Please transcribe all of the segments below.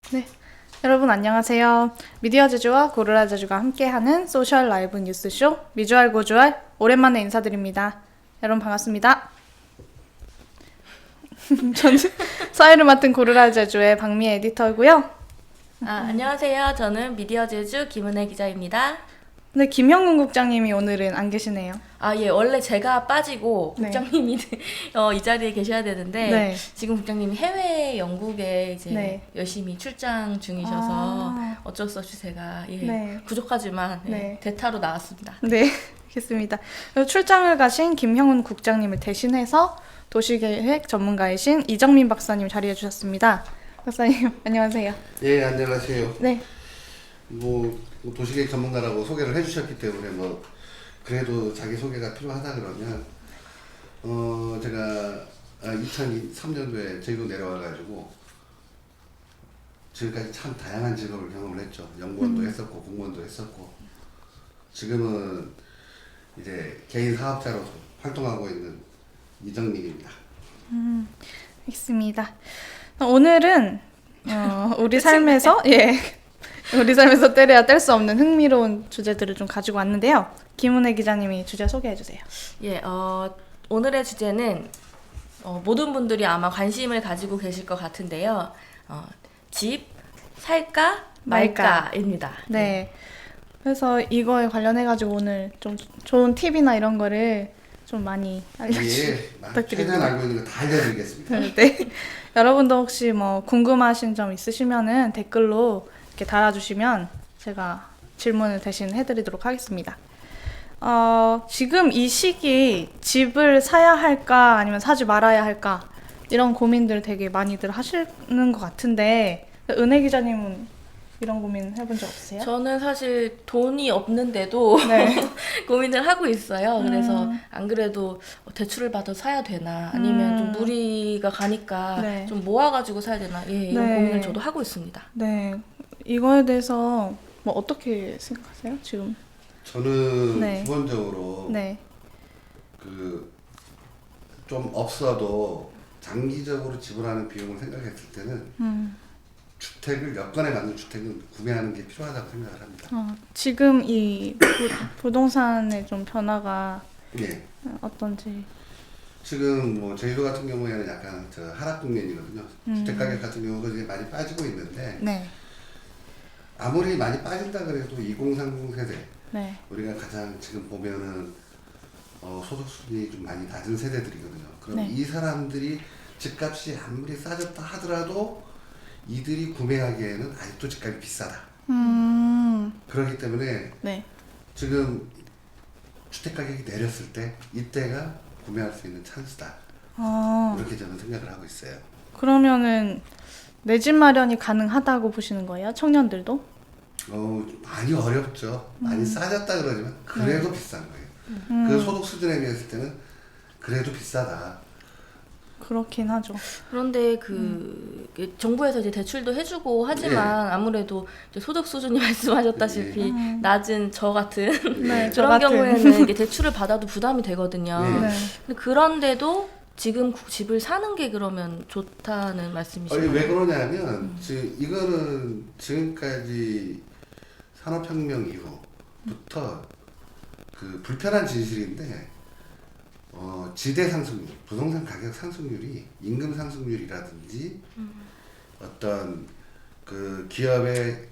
네, 여러분 안녕하세요. 미디어 제주와 고르라 제주가 함께하는 소셜 라이브 뉴스쇼 미주알 고주알 오랜만에 인사드립니다. 여러분 반갑습니다. 저는 사회를 맡은 고르라 제주의 박미애 에디터고요. 안녕하세요. 저는 미디어 제주 김은혜 기자입니다. 근데 김형훈 국장님이 오늘은 안 계시네요. 예, 원래 제가 빠지고 네. 국장님이 이 자리에 계셔야 되는데 네. 지금 국장님이 해외 영국에 이제 네. 열심히 출장 중이셔서 어쩔 수 없이 제가 네. 부족하지만 네. 대타로 나왔습니다. 네, 알겠습니다. 출장을 가신 김형훈 국장님을 대신해서 도시계획 전문가이신 이정민 박사님 자리해 주셨습니다. 박사님 안녕하세요. 예, 안녕하세요. 네. 도시계획 전문가라고 소개를 해주셨기 때문에 그래도 자기 소개가 필요하다 그러면 제가 2003년도에 제주도 내려와가지고 지금까지 참 다양한 직업을 경험을 했죠. 연구원도 했었고 공무원도 했었고 지금은 이제 개인 사업자로 활동하고 있는 이정민입니다. 알겠습니다. 오늘은 우리 삶에서 우리 삶에서 때려야 뗄 수 없는 흥미로운 주제들을 좀 가지고 왔는데요. 김은혜 기자님이 주제 소개해 주세요. 오늘의 주제는 모든 분들이 아마 관심을 가지고 계실 것 같은데요. 집 살까 말까입니다. 네. 그래서 이거에 관련해 가지고 오늘 좀 좋은 팁이나 이런 거를 좀 많이 알려주시면 부탁드립니다. 최대한 알고 있는 거 다 알려드리겠습니다. 네. 여러분도 혹시 궁금하신 점 있으시면은 댓글로 이렇게 달아주시면 제가 질문을 대신 해드리도록 하겠습니다. 지금 이 시기 집을 사야 할까 아니면 사지 말아야 할까 이런 고민들 되게 많이들 하시는 것 같은데 은혜 기자님은 이런 고민 해본 적 없으세요? 저는 사실 돈이 없는데도 네. 고민을 하고 있어요. 그래서 안 그래도 대출을 받아 사야 되나 아니면 좀 무리가 가니까 네. 좀 모아가지고 사야 되나 이런 네. 고민을 저도 하고 있습니다. 네. 이거에 대해서 어떻게 생각하세요? 지금? 저는 네. 기본적으로 네. 좀 없어도 장기적으로 지불하는 비용을 생각했을 때는 주택을 여건에 맞는 주택을 구매하는 게 필요하다고 생각을 합니다. 지금 이 부동산의 좀 변화가 예. 어떤지. 지금 제주도 같은 경우에는 약간 하락 국면이거든요. 주택 가격 같은 경우가 이제 많이 빠지고 있는데 네. 아무리 많이 빠진다 그래도 2030 세대 네. 우리가 가장 지금 보면은 소득 수준이 좀 많이 낮은 세대들이거든요. 그럼 네. 이 사람들이 집값이 아무리 싸졌다 하더라도 이들이 구매하기에는 아직도 집값이 비싸다. 그렇기 때문에 네. 지금 주택 가격이 내렸을 때 이때가 구매할 수 있는 찬스다. 이렇게 저는 생각을 하고 있어요. 그러면은 내 집 마련이 가능하다고 보시는 거예요? 청년들도? 많이 어렵죠. 많이 싸졌다 그러지만 그래도 비싼 거예요. 그 소득 수준에 비했을 때는 그래도 비싸다. 그렇긴 하죠. 그런데 정부에서 이제 대출도 해주고 하지만 아무래도 이제 소득 수준이 말씀하셨다시피 낮은 저 같은 네, 저 그런 같은. 경우에는 이게 대출을 받아도 부담이 되거든요. 네. 근데 그런데도 지금 집을 사는 게 그러면 좋다는 말씀이신가요? 왜 그러냐면 이거는 지금까지 산업혁명 이후부터 불편한 진실인데 지대 상승률, 부동산 가격 상승률이 임금 상승률이라든지 어떤 기업의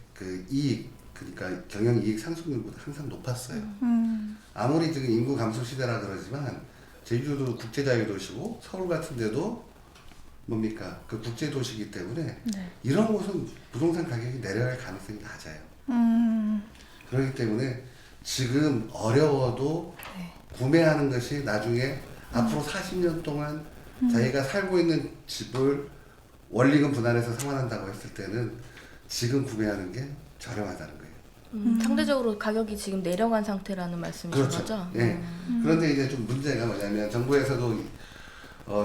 이익, 그러니까 경영 이익 상승률보다 항상 높았어요. 아무리 지금 인구 감소 시대라 그러지만 제주도 국제자유도시고 서울 같은 데도 뭡니까? 국제도시이기 때문에 네. 이런 곳은 부동산 가격이 내려갈 가능성이 낮아요. 그렇기 때문에 지금 어려워도 구매하는 것이 나중에 앞으로 40년 동안 자기가 살고 있는 집을 원리금 분할해서 상환한다고 했을 때는 지금 구매하는 게 저렴하다는 거예요. 상대적으로 가격이 지금 내려간 상태라는 말씀이신 그렇죠. 거죠? 예. 그런데 이제 좀 문제가 뭐냐면 정부에서도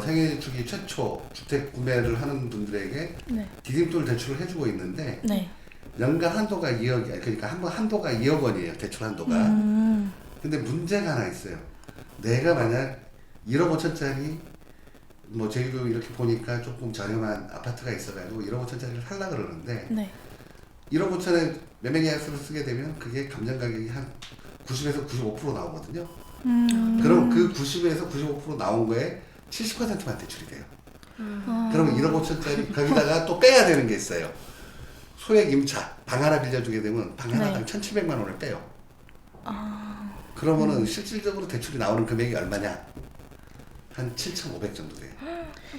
생애 주기 최초 주택 구매를 하는 분들에게 네. 디딤돌 대출을 해주고 있는데 네. 연간 한도가 2억, 그러니까 한도가 2억 원이에요. 대출 한도가. 근데 문제가 하나 있어요. 내가 만약 1억 5천짜리 뭐 제주도 이렇게 보니까 조금 저렴한 아파트가 있어가지고 1억 5천짜리를 살라 그러는데 네. 1억 5천에 매매 계약서를 쓰게 되면 그게 감정 가격이 한 90에서 95% 나오거든요. 그럼 그 90에서 95% 나온 거에 70%만 대출이 돼요. 그러면 1억 5천짜리 거기다가 또 빼야 되는 게 있어요. 소액 임차 방 하나 빌려주게 되면 방 하나당 1,700만 원을 빼요. 그러면은 실질적으로 대출이 나오는 금액이 얼마냐? 한 7,500 정도 돼요.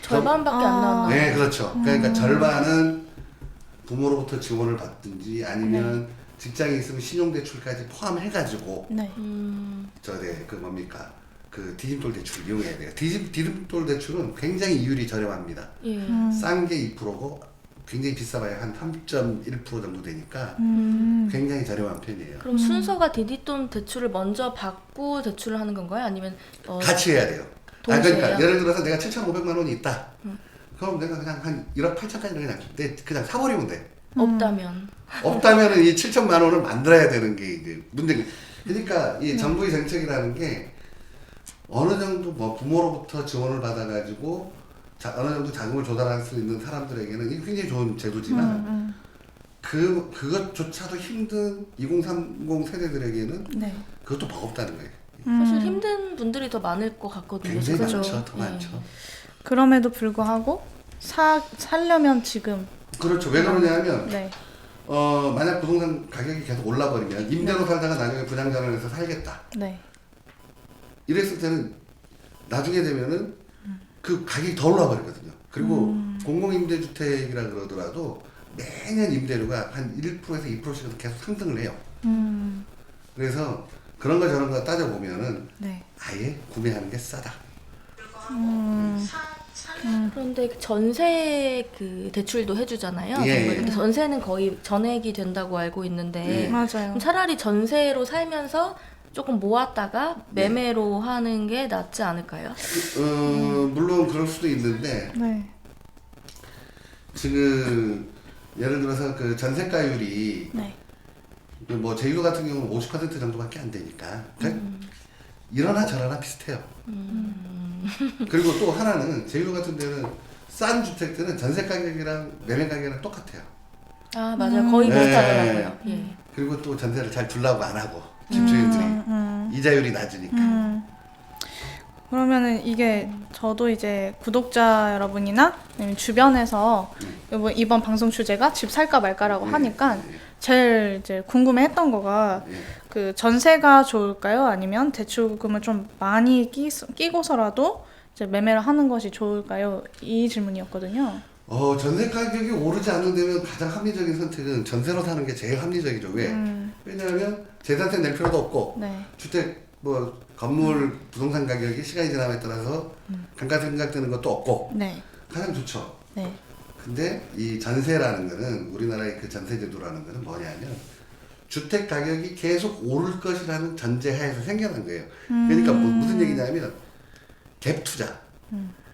절반밖에 안 나왔나? 네, 그렇죠. 그러니까 절반은 부모로부터 지원을 받든지 아니면 직장에 있으면 신용대출까지 포함해가지고 네. 그 뭡니까? 그 디딤돌 대출을 이용해야 돼요. 디딤돌 대출은 굉장히 이율이 저렴합니다. 예. 싼 게 2%고 굉장히 비싸봐야 한 3.1% 정도 되니까 굉장히 저렴한 편이에요. 그럼 순서가 디딤돌 대출을 먼저 받고 대출을 하는 건가요? 아니면 같이 해야 돼요. 동시에요? 그러니까 예를 들어서 내가 7,500만 원이 있다. 그럼 내가 그냥 한 1억 8천까지 그냥 사버리면 돼. 없다면 없다면은 이 7천만 원을 만들어야 되는 게 이제 문제가. 그러니까 이 정부의 정책이라는 게 어느 정도 뭐 부모로부터 지원을 받아가지고 어느 정도 자금을 조달할 수 있는 사람들에게는 이게 굉장히 좋은 제도지만 그것조차도 힘든 2030 세대들에게는 네. 그것도 버겁다는 거예요. 사실 힘든 분들이 더 많을 것 같거든요. 굉장히 그죠? 많죠, 더 예. 많죠. 그럼에도 불구하고 살려면 지금 그렇죠. 왜 그러냐면 네. 만약 부동산 가격이 계속 올라버리면 임대로 살다가 나중에 분양전환해서 살겠다. 네. 이랬을 때는 나중에 되면은 그 가격이 더 올라버리거든요. 그리고 공공임대주택이라 그러더라도 매년 임대료가 한 1%에서 2%씩 계속 상승을 해요. 그래서 그런 거 저런 거 따져보면은 네. 아예 구매하는 게 싸다. 그런데 그 전세 그 대출도 해주잖아요. 예, 예. 근데 전세는 거의 전액이 된다고 알고 있는데 예. 맞아요. 그럼 차라리 전세로 살면서 조금 모았다가 매매로 하는 게 낫지 않을까요? 물론 그럴 수도 있는데 네. 지금 예를 들어서 그 전세가율이 네. 뭐 제주도 같은 경우는 50% 정도밖에 안 되니까 이러나 저러나 비슷해요. 그리고 또 하나는 제주도 같은 데는 싼 주택들은 전세 가격이랑 매매 가격이랑 똑같아요. 아 맞아요. 거의 네. 비슷하더라고요. 예. 그리고 또 전세를 잘 주려고 안 하고 집주인들이 이자율이 낮으니까. 그러면은 이게 저도 이제 구독자 여러분이나 아니면 주변에서 이번 방송 주제가 집 살까 말까라고 하니까 제일 이제 궁금해했던 거가 그 전세가 좋을까요? 아니면 대출금을 좀 많이 끼고서라도 이제 매매를 하는 것이 좋을까요? 이 질문이었거든요. 전세 가격이 오르지 않는 데면 가장 합리적인 선택은 전세로 사는 게 제일 합리적이죠. 왜? 왜냐하면 재산세 낼 필요도 없고 네. 주택 뭐 건물 부동산 가격이 시간이 지남에 따라서 감가상각되는 것도 없고 네. 가장 좋죠. 네. 근데 이 전세라는 거는 우리나라의 그 전세 제도라는 거는 뭐냐면 주택 가격이 계속 오를 것이라는 전제하에서 생겨난 거예요. 그러니까 무슨 얘기냐면 갭 투자.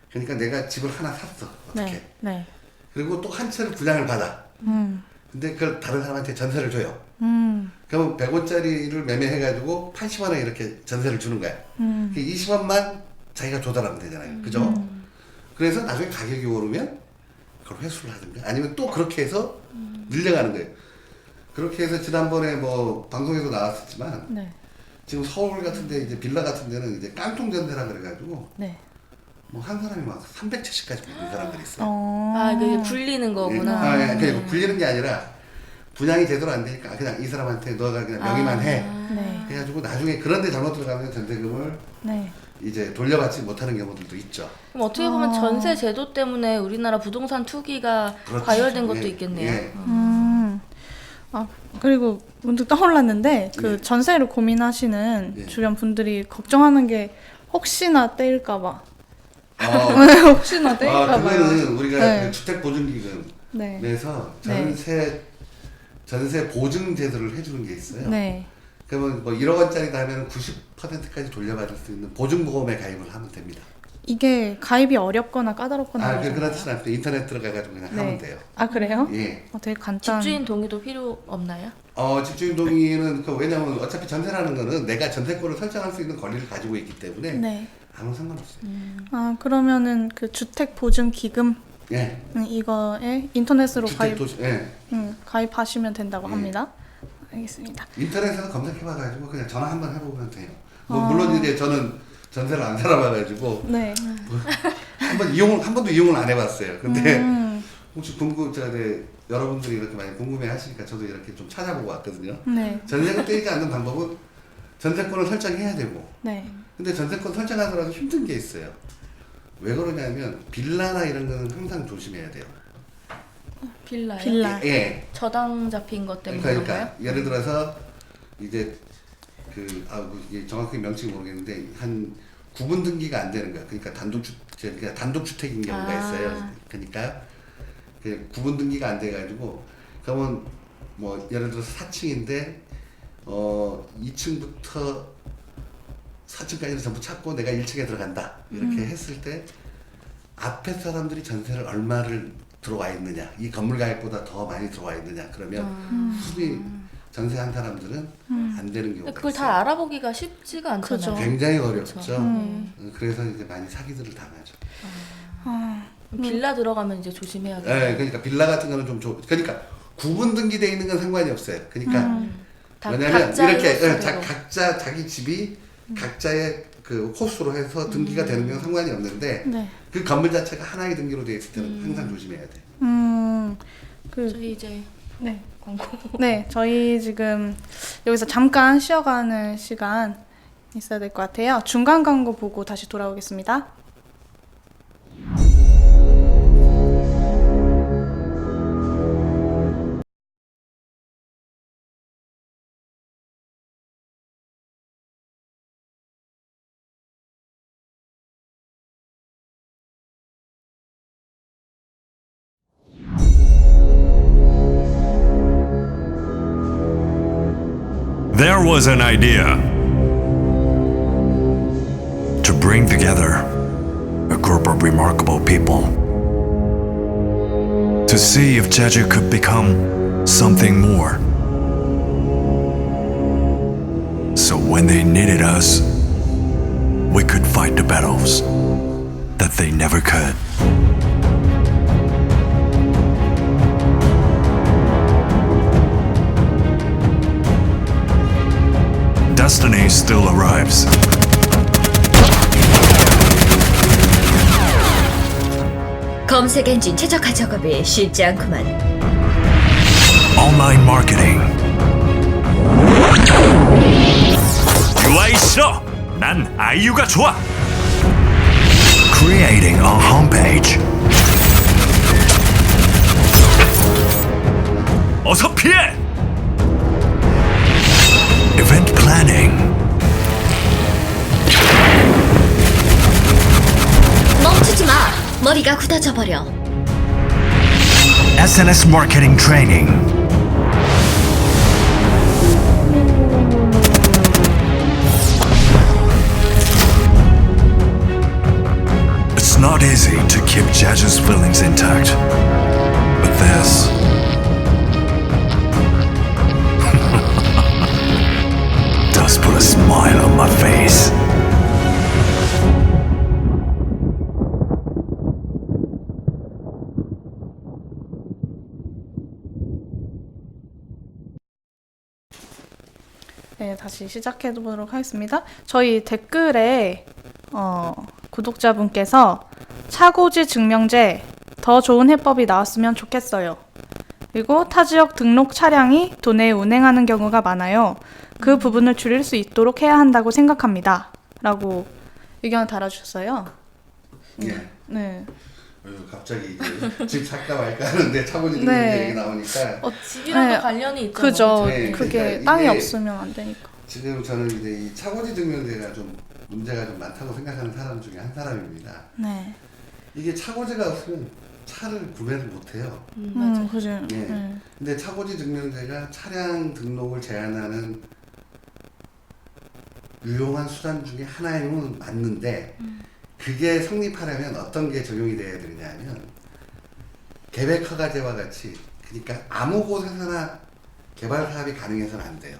그러니까 내가 집을 하나 샀어. 어떻게? 네. 네. 그리고 또 한 채를 분양을 받아. 근데 그걸 다른 사람한테 전세를 줘요. 그러면 100원짜리를 매매해가지고 80원 에 이렇게 전세를 주는 거야. 그 20원만 자기가 조달하면 되잖아요. 그죠? 그래서 나중에 가격이 오르면 그걸 회수를 하든가 아니면 또 그렇게 해서 늘려가는 거예요. 그렇게 해서 지난번에 뭐 방송에도 나왔었지만 네. 지금 서울 같은데 이제 빌라 같은 데는 이제 깡통 전세라 그래가지고 네. 뭐 한 사람이 막 300채씩까지 받는 사람들이 있어요. 아 이게 굴리는 거구나. 그러니까 굴리는 게 아니라 분양이 제대로 안 되니까 그냥 이 사람한테 너가 그냥 명의만 해. 네. 해가지고 나중에 그런데 잘못 들어가면 전세금을 네. 이제 돌려받지 못하는 경우들도 있죠. 그럼 어떻게 보면 전세 제도 때문에 우리나라 부동산 투기가 그렇지. 과열된 것도 예, 있겠네요. 예. 아, 그리고 문득 떠올랐는데 그 예. 전세를 고민하시는 예. 주변 분들이 걱정하는 게 혹시나 떼일까 봐. 혹시나 떼일까 봐요. 그거는 우리가 네. 그 주택보증기금 네. 내서 전세 보증 제도를 해주는 게 있어요. 네. 그러면 뭐 1억 원짜리다 하면 90%까지 돌려받을 수 있는 보증보험에 가입을 하면 됩니다. 이게 가입이 어렵거나 까다롭거나 아, 그러지 않나요? 그렇진 않고 인터넷 들어가가지고 그냥 네. 하면 돼요. 아 그래요? 예. 되게 간단. 집주인 동의도 필요 없나요? 집주인 동의는 왜냐면 어차피 전세라는 거는 내가 전세권을 설정할 수 있는 권리를 가지고 있기 때문에 네. 아무 상관없어요. 아 그러면은 그 주택 보증 기금 예. 이거에 인터넷으로 예. 가입하시면 된다고 예. 합니다. 알겠습니다. 인터넷에서 검색해봐가지고 그냥 전화 한번 해보면 돼요. 물론 이제 저는 전세를 안 살아봐가지고 네. 한 번도 이용을 안 해봤어요. 근데 혹시 여러분들이 이렇게 많이 궁금해하시니까 저도 이렇게 좀 찾아보고 왔거든요. 네. 전세금 떼이지 않는 방법은 전세권을 설정해야 되고, 네. 근데 전세권 설정하더라도 힘든 게 있어요. 왜 그러냐면 빌라나 이런 거는 항상 조심해야 돼요. 빌라요? 빌라. 예. 저당 잡힌 것 때문에 그러니까 그런가요? 예를 들어서 이제 이게 정확히 명칭이 모르겠는데 한 구분 등기가 안 되는 거야. 그러니까 단독주택인 경우가 있어요. 그러니까 그 구분 등기가 안 돼가지고 그러면 뭐 예를 들어서 4층인데 2층부터 4층까지는 전부 찾고 내가 1층에 들어간다 이렇게 했을 때 앞에 사람들이 전세를 얼마를 들어와 있느냐, 이 건물 가액보다 더 많이 들어와 있느냐, 그러면 후비 전세한 사람들은 안 되는 경우가 그걸 있어요. 다 알아보기가 쉽지가 않잖아요. 그죠. 굉장히 어렵죠. 그쵸. 그래서 이제 많이 사기들을 당하죠. 빌라 들어가면 이제 조심해야겠네요. 네, 그러니까 빌라 같은 거는 그러니까 구분 등기돼 있는 건 상관이 없어요. 그러니까 왜냐면 각자의 이렇게 호수대로. 각자 자기 집이 각자의 그 호수로 해서 등기가 되는 건 상관이 없는데 네. 그 건물 자체가 하나의 등기로 되어 있을 때는 항상 조심해야 돼. 저희 이제 네. 광고. 네, 저희 지금 여기서 잠깐 쉬어가는 시간 있어야 될 것 같아요. 중간 광고 보고 다시 돌아오겠습니다. There was an idea to bring together a group of remarkable people to see if Jeju could become something more. So when they needed us, we could fight the battles that they never could. Destiny still arrives. 검색 엔진 최적화 작업이 쉽지 않구만. Online marketing. UI 싫어. 난 아이유가 좋아. Creating a homepage. 어서 피해. Event planning. 멈추지 마. 머리가 굳어져 버려. SNS marketing training. It's not easy to keep Jeju's feelings intact, but this does put a smile on my face. 네, 다시 시작해 보도록 하겠습니다. 저희 댓글에 구독자분께서 차고지 증명제 더 좋은 해법이 나왔으면 좋겠어요. 그리고 타 지역 등록 차량이 도내에 운행하는 경우가 많아요. 그 부분을 줄일 수 있도록 해야 한다고 생각합니다. 라고 의견을 달아주셨어요. 예. 네. 갑자기 이제 집 살까 말까 하는데 차고지 등록 네. 얘기 나오니까 집이랑도 네, 관련이 있잖아요. 그죠. 네, 그게 그러니까 땅이 이게 없으면 안 되니까. 지금 저는 이제 이 차고지 증명제가 좀 문제가 좀 많다고 생각하는 사람 중에 한 사람입니다. 네. 이게 차고지가 없으면 차를 구매를 못해요. 맞아요. 그죠. 예. 네. 근데 차고지 증명제가 차량 등록을 제한하는 유용한 수단 중에 하나임은 맞는데 그게 성립하려면 어떤 게 적용이 돼야 되느냐면 계획 허가제와 같이 그러니까 아무 곳에서나 개발 사업이 가능해서는 안 돼요.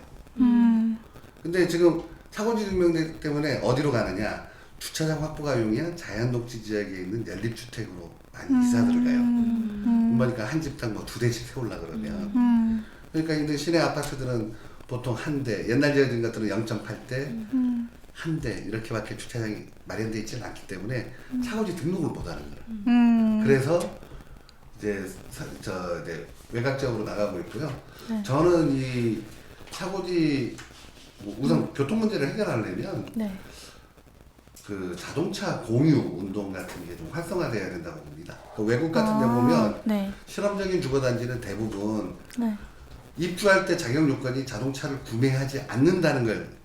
근데 지금 차고지 증명 때문에 어디로 가느냐? 주차장 확보가 용이한 자연녹지 지역에 있는 연립주택으로 많이 이사들을 가요. 그러니까 한 집당 뭐 2대씩 세우려 그러면. 그러니까 있는 시내 아파트들은 보통 한 대, 옛날 지어진 것들은 0.8대, 한 대 이렇게밖에 주차장이 마련되어 있지는 않기 때문에 차고지 등록을 못 하는 거예요. 그래서 이제 이제 외곽적으로 나가고 있고요. 네. 저는 이 차고지 우선 교통 문제를 해결하려면 네. 그 자동차 공유 운동 같은 게 좀 활성화돼야 된다고 봅니다. 그 외국 같은 데 보면 네. 실험적인 주거단지는 대부분 네. 입주할 때 자격 요건이 자동차를 구매하지 않는다는 걸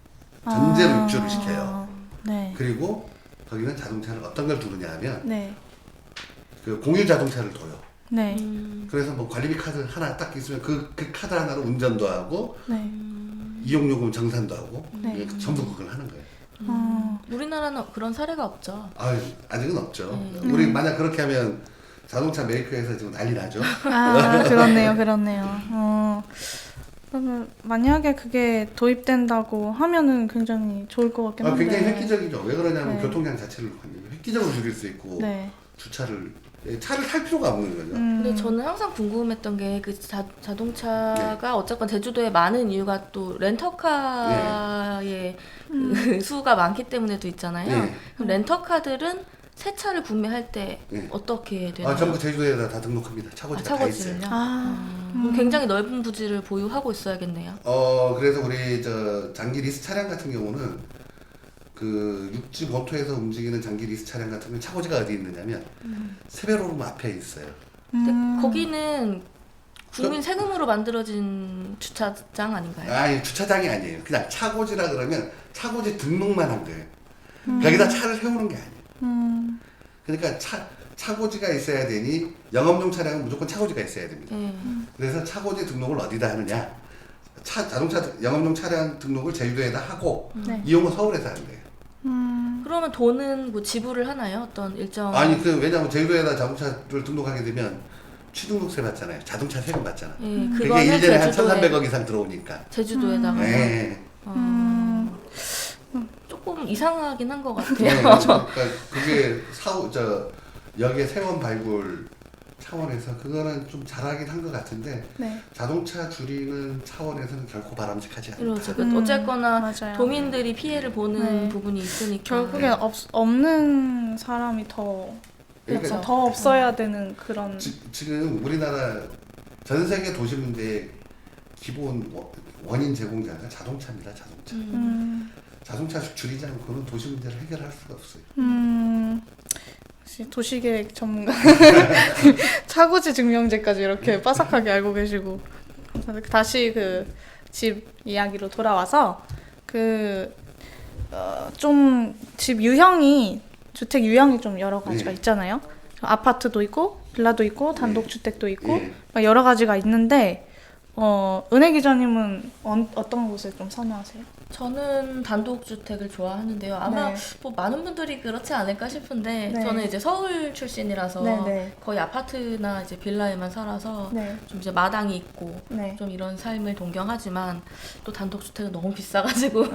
전제로 입주를 시켜요. 네. 그리고 거기는 자동차를 어떤 걸 두느냐 하면 네. 그 공유 자동차를 둬요. 네. 그래서 뭐 관리비 카드 하나 딱 있으면 그 카드 하나로 운전도 하고 네. 이용요금 정산도 하고 네. 전부 그걸 하는 거예요. 우리나라는 그런 사례가 없죠. 아직은 없죠. 우리 만약 그렇게 하면 자동차 메이커에서 지금 난리 나죠. 아, 그렇네요. 그러면 만약에 그게 도입된다고 하면은 굉장히 좋을 것 같긴 한데. 굉장히 획기적이죠. 왜 그러냐면 네. 교통량 자체를 획기적으로 줄일 수 있고 네. 차를 탈 필요가 없는 거죠. 근데 저는 항상 궁금했던 게 그 자동차가 어쨌건 제주도에 많은 이유가 또 렌터카의 그 수가 많기 때문에도 있잖아요. 네. 그럼 렌터카들은 새 차를 구매할 때 네. 어떻게 되나요? 전부 제주도에다 다 등록합니다. 차고지가 다 있어요. 차고지는요? 그럼 굉장히 넓은 부지를 보유하고 있어야겠네요. 그래서 우리 장기 리스 차량 같은 경우는 그 육지 본토에서 움직이는 장기 리스 차량 같은 경우는 차고지가 어디 있느냐면 세배로름 앞에 있어요. 근데 거기는 국민 세금으로 만들어진 주차장 아닌가요? 아니 주차장이 아니에요. 그냥 차고지라 그러면 차고지 등록만 한 거예요. 거기다 차를 세우는 게 아니에요. 그러니까 차고지가 있어야 되니 영업용 차량은 무조건 차고지가 있어야 됩니다. 그래서 차고지 등록을 어디다 하느냐? 자동차 영업용 차량 등록을 제주도에다 하고 네. 이용은 서울에서 하는 거예요. 그러면 돈은 뭐 지불을 하나요? 어떤 일정? 아니 왜냐면 제주도에다 자동차를 등록하게 되면 취등록세 받잖아요. 자동차 세금 받잖아. 예, 그게 그거는 1년에 한 제주도에 1,300억 이상 들어오니까. 제주도에다가 네. 조금 이상하긴 한 것 같아요. 네, 그러니까 그게 역의 세원 발굴 차원에서 그거는 좀 잘하긴 한 것 같은데 네. 자동차 줄이는 차원에서는 결코 바람직하지 않다. 그렇죠. 어쨌거나 맞아요. 도민들이 피해를 보는 네. 부분이 있으니까. 결국엔 없는 사람이 더 그러니까 더 없어야 되는 그런. 지금 우리나라 전 세계 도시 문제의 기본 원인 제공자가 자동차입니다. 자동차. 자동차 줄이지 않고는 도시 문제를 해결할 수가 없어요. 역시 도시계획 전문가. 차고지 증명제까지 이렇게 빠삭하게 알고 계시고. 다시 그 집 이야기로 돌아와서 좀 집 유형이 주택 유형이 좀 여러 가지가 네. 있잖아요. 아파트도 있고 빌라도 있고 단독주택도 있고 네. 막 여러 가지가 있는데 은혜 기자님은 어떤 곳을 좀 선호하세요? 저는 단독주택을 좋아하는데요. 아마 네. 뭐 많은 분들이 그렇지 않을까 싶은데 네. 저는 이제 서울 출신이라서 네, 네. 거의 아파트나 이제 빌라에만 살아서 네. 좀 이제 마당이 있고 네. 좀 이런 삶을 동경하지만 또 단독주택은 너무 비싸가지고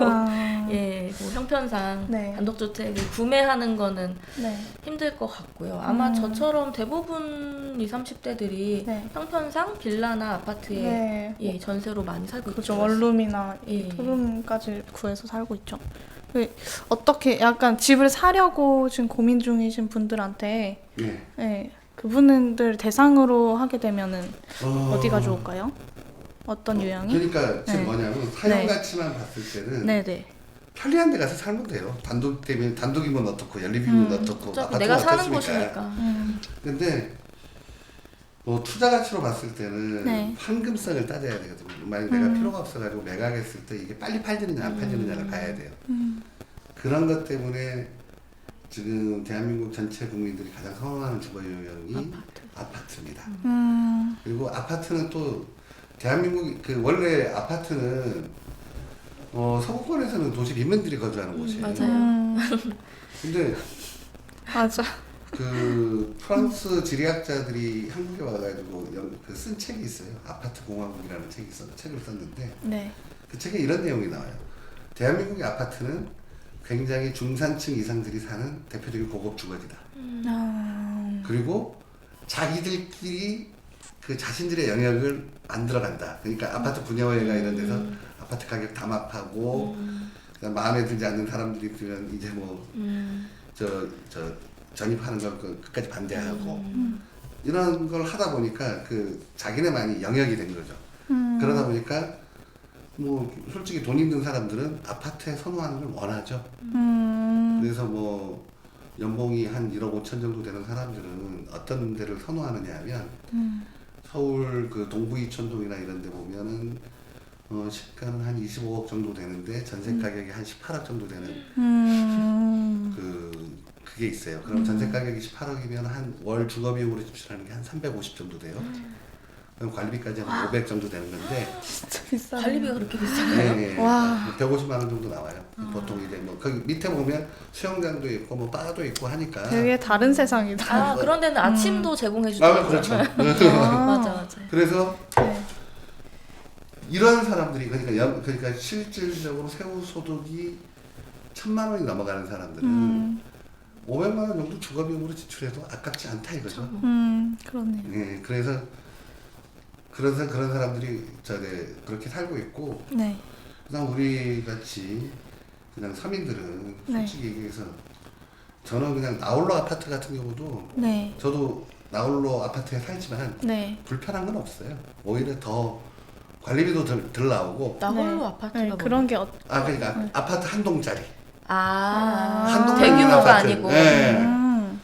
예, 뭐 형편상 네. 단독주택을 구매하는 거는 네. 힘들 것 같고요. 아마 저처럼 대부분 20, 30대들이 네. 형편상 빌라나 아파트에 네. 예, 전세로 많이 살고 그죠. 있죠. 원룸이나 예. 투룸까지 구해서 살고 있죠. 어떻게 약간 집을 사려고 지금 고민 중이신 분들한테 네. 네, 그분들 대상으로 하게 되면은 어디가 좋을까요? 어떤 유형이? 그러니까 지금 네. 뭐냐면 사용 가치만 봤을 때는 네네. 편리한 데 가서 살면 돼요. 단독이면 어떻고 연립이면 어떻고 어차피 아파트면 내가 사는 어떻습니까? 곳이니까. 근데 뭐 투자 가치로 봤을 때는 네. 황금성을 따져야 되거든요. 만약 내가 필요가 없어가지고 매각했을 때 이게 빨리 팔리느냐 안 팔리느냐를 봐야 돼요. 그런 것 때문에 지금 대한민국 전체 국민들이 가장 선호하는 주거 유형이 아파트입니다. 그리고 아파트는 또 대한민국 원래 아파트는 서구권에서는 도시 빈민들이 거주하는 곳이에요. 맞아요. 근데 맞아. 그 프랑스 지리학자들이 한국에 와가지고 쓴 책이 있어요. 아파트 공화국이라는 책을 썼는데 네. 그 책에 이런 내용이 나와요. 대한민국의 아파트는 굉장히 중산층 이상들이 사는 대표적인 고급 주거지다. 그리고 자기들끼리 그 자신들의 영역을 만들어간다. 그러니까 아파트 분야회가 이런 데서 아파트 가격 담합하고 그다음 마음에 들지 않는 사람들이 들면 이제 뭐 전입하는 걸 끝까지 반대하고 이런 걸 하다 보니까 그 자기네만이 영역이 된 거죠. 그러다 보니까 뭐 솔직히 돈 있는 사람들은 아파트에 선호하는 걸 원하죠. 그래서 뭐 연봉이 한 1억 5천 정도 되는 사람들은 어떤 데를 선호하느냐 하면 서울 그 동부이촌동이나 이런 데 보면은 시가는 한 25억 정도 되는데 전세 가격이 한 18억 정도 되는 그게 있어요. 그럼 전세 가격이 18억이면 한 월 주거 비용으로 지출하는 게 한 350 정도 돼요. 그럼 관리비까지 한 500 정도 되는 건데 진짜 비싸네. 관리비가 그렇게 비싸요? 네, 와. 150만 원 정도 나와요. 보통 이제 뭐 거기 밑에 보면 수영장도 있고 뭐 바도 있고 하니까. 되게 다른 세상이다. 아, 그런 데는 아침도 제공해 주더라고요. 그렇죠. 맞아. 그래서 네. 이런 사람들이 그러니까 실질적으로 세후 소득이 1,000만 원이 넘어가는 사람들은 500만 원 정도 주거 비용으로 지출해도 아깝지 않다 이거죠. 그러네요. 예, 그래서 그런 사람들이 그렇게 살고 있고, 네. 그다음 우리 같이 그냥 서민들은 솔직히 얘기해서 저는 그냥 나홀로 아파트 같은 경우도 네. 저도 나홀로 아파트에 살지만 네. 불편한 건 없어요. 오히려 더 관리비도 덜 나오고. 나홀로 네. 아파트가 네, 그런 게 그러니까 아파트 한 동짜리. 아, 한 대규모가 아파트. 아니고. 네.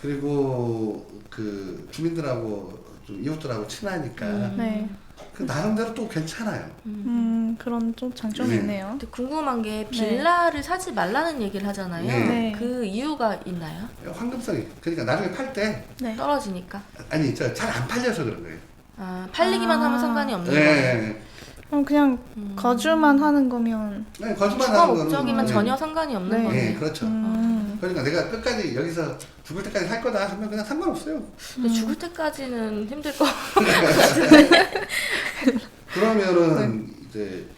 그리고 그 주민들하고 좀 이웃들하고 친하니까 네. 그 나름대로 또 괜찮아요. 그런 좀 장점이 네. 있네요. 근데 궁금한 게 빌라를 사지 말라는 얘기를 하잖아요. 네. 네. 그 이유가 있나요? 황금성이 그러니까 나중에 팔 때 네. 떨어지니까. 아니 잘 안 팔려서 그런 거예요. 아, 팔리기만 하면 상관이 없는 거예요. 네. 그럼 그냥 거주만 하는 거면 네, 거짓말 주거 하는 거는 목적이면 전혀 상관이 없는 네. 거네요. 네, 그렇죠. 그러니까 내가 끝까지 여기서 죽을 때까지 살 거다 하면 그냥 상관없어요. 근데 죽을 때까지는 힘들 거. 그러면은 이제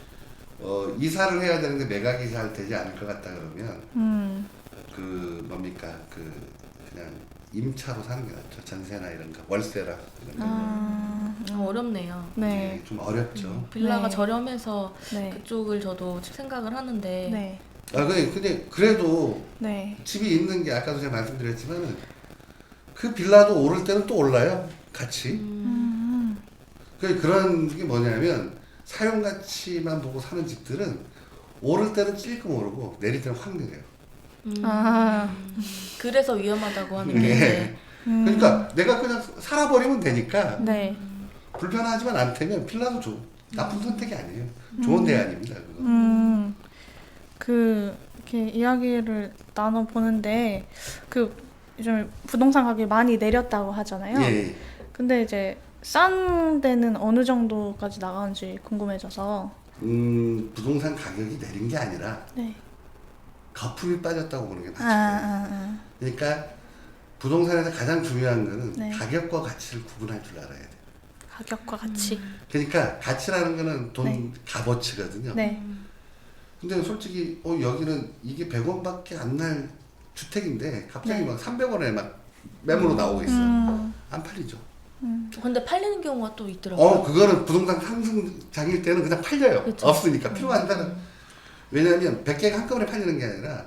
이사를 해야 되는데 매각이 잘 되지 않을 것 같다 그러면 그 뭡니까 그냥 임차로 사는 게 낫죠. 전세나 이런 거 월세라 이런 거. 어렵네요. 네. 좀 어렵죠. 빌라가 네. 저렴해서 네. 그쪽을 저도 생각을 하는데 네. 근데 그래도 네. 집이 있는 게 아까도 제가 말씀드렸지만은 그 빌라도 오를 때는 또 올라요. 같이. 그런 게 뭐냐면 사용 가치만 보고 사는 집들은 오를 때는 찔끔 오르고 내릴 때는 확 내려요. 그래서 위험하다고 하는 게 네. 이제 그러니까 내가 그냥 살아버리면 되니까 네. 불편하지만 않다면 빌라도 나쁜 선택이 아니에요. 좋은 대안입니다. 그거. 이렇게 이야기를 나눠 보는데 요즘 부동산 가격이 많이 내렸다고 하잖아요. 예. 근데 이제 싼 데는 어느 정도까지 나가는지 궁금해져서. 부동산 가격이 내린 게 아니라 네. 거품이 빠졌다고 보는 게 맞죠. 그러니까 부동산에서 가장 중요한 거는 네. 가격과 가치를 구분할 줄 알아야 돼요. 가격과 가치. 그러니까 가치라는 거는 돈 네. 값어치거든요. 네. 근데 솔직히 여기는 이게 100원밖에 안 날 주택인데 갑자기 네. 막 300원에 막 매물로 나오고 있어. 안 팔리죠. 근데 팔리는 경우가 또 있더라고요. 그거는 부동산 상승장일 때는 그냥 팔려요. 그쵸. 없으니까 필요한 사람. 왜냐하면 100개가 한꺼번에 팔리는 게 아니라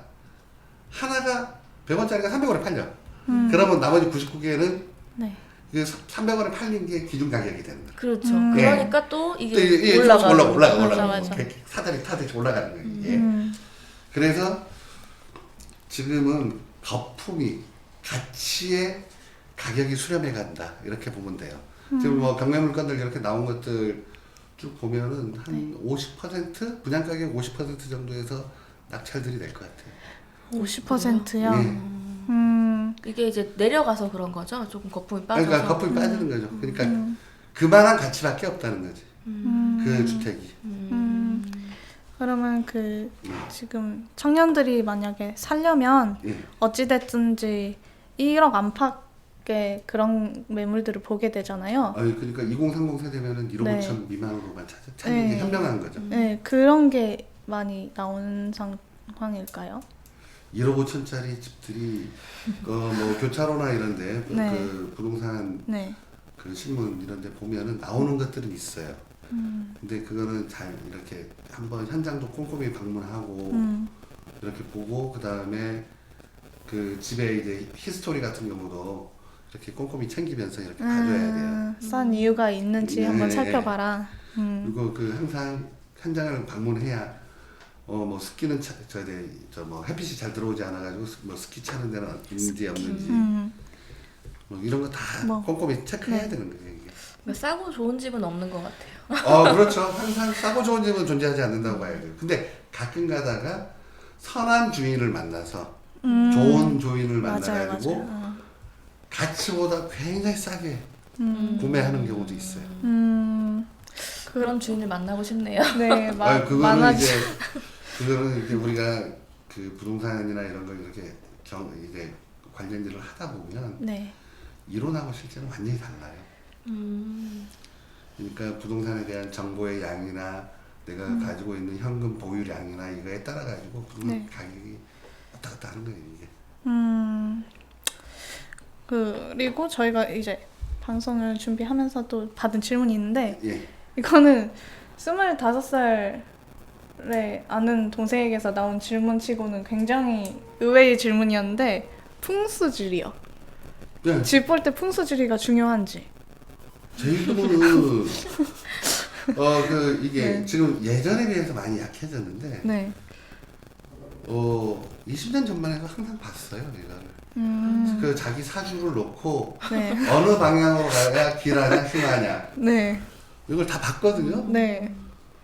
하나가 100원짜리가 300원에 팔려. 그러면 나머지 99개는 네. 300원에 팔린 게 기준 가격이 되는 거예요. 그렇죠. 예. 그러니까 또 또 이게 올라가. 맞아. 사다리 타듯이 올라가는 거예요. 이게. 그래서 지금은 거품이 가치의 가격이 수렴해 간다 이렇게 보면 돼요. 지금 뭐 경매 물건들 이렇게 나온 것들 쭉 보면은 한 50% 분양 가격 50% 정도에서 낙찰들이 될 것 같아요. 50%요? 네. 이게 이제 내려가서 그런 거죠. 조금 거품이 빠져서. 그러니까 거품이 빠지는 거죠. 그러니까 그만한 가치밖에 없다는 거지. 그 주택이. 그러면 지금 청년들이 만약에 살려면 예. 어찌됐든지 1억 안팎의 그런 매물들을 보게 되잖아요. 아니 그러니까 2030 세대면은 1억 네. 5천 미만으로만 찾는 게 네. 현명한 거죠. 네, 그런 게 많이 나오는 상황일까요? 1억 5천짜리 집들이 뭐 교차로나 이런데 네. 그 부동산 네. 그 신문 이런데 보면은 나오는 것들은 있어요. 근데 그거는 잘 이렇게 한번 현장도 꼼꼼히 방문하고 이렇게 보고 그 다음에 그 집에 이제 히스토리 같은 경우도 이렇게 꼼꼼히 챙기면서 이렇게 봐줘야 돼요. 싼 이유가 있는지 네. 한번 살펴봐라. 그리고 그 항상 현장을 방문해야 뭐 스키는 뭐 햇빛이 잘 들어오지 않아가지고 뭐 스키 차는 데는 있는지 없는지 뭐 이런 거 다 뭐. 꼼꼼히 체크해야 네. 되는 거예요. 이게. 그러니까 싸고 좋은 집은 없는 것 같아요. 그렇죠. 항상 싸고 좋은 집은 존재하지 않는다고 봐야 돼요. 근데 가끔 가다가 선한 주인을 만나서 좋은 주인을 맞아요, 만나가지고 맞아요. 가치보다 굉장히 싸게 구매하는 경우도 있어요. 그런 주인을 만나고 싶네요. 네, 그거는 많아지. 그거는 이제 우리가 그 부동산이나 이런 거 이렇게 이제 관련 일을 하다 보면 네. 이론하고 실제는 완전히 달라요. 그러니까 부동산에 대한 정보의 양이나 내가 가지고 있는 현금 보유량이나 이거에 따라 가지고 부동산 네. 가격이 왔다 갔다 하는 거예요, 이게. 그리고 저희가 이제 방송을 준비하면서 또 받은 질문이 있는데 예. 이거는 25살에 아는 동생에게서 나온 질문치고는 굉장히 의외의 질문이었는데 풍수지리요. 네. 집 볼 때 풍수지리가 중요한지. 제주도는 이게 네. 지금 예전에 비해서 많이 약해졌는데 네. 20년 전만 해도 항상 봤어요, 이거를. 그 자기 사주를 놓고 네. 어느 방향으로 가야 길하냐 흉하냐 네. 이걸 다 봤거든요. 네.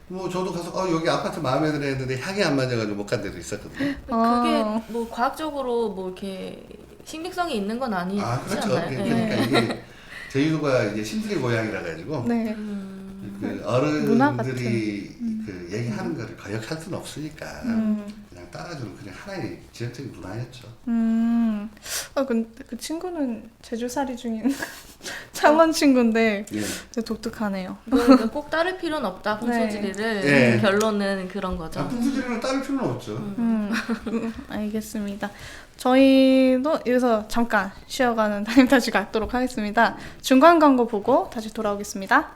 뭐 저도 가서 여기 아파트 마음에 드네 했는데 향이 안 맞아가지고 못 간 데도 있었거든요. 그게 뭐 과학적으로 뭐 이렇게 신빙성이 있는 건 아니지 그렇죠. 않나요? 그러니까 네. 이게 제주도가 이제 신들의 고향이라 가지고 네. 그 문화 어른들이 그 얘기하는 거를 거역할 수는 없으니까 그냥 따라주는 그냥 하나의 지역적인 문화였죠. 근데 그 친구는 제주살이 중인 창원 친구인데 예. 되게 독특하네요. 그러니까 꼭 따를 필요는 없다 풍수지리를 네. 결론은 그런 거죠. 풍수지리는 따를 필요는 없죠. 알겠습니다. 저희도 여기서 잠깐 쉬어가는 타임 다시 갖도록 하겠습니다. 중간 광고 보고 다시 돌아오겠습니다.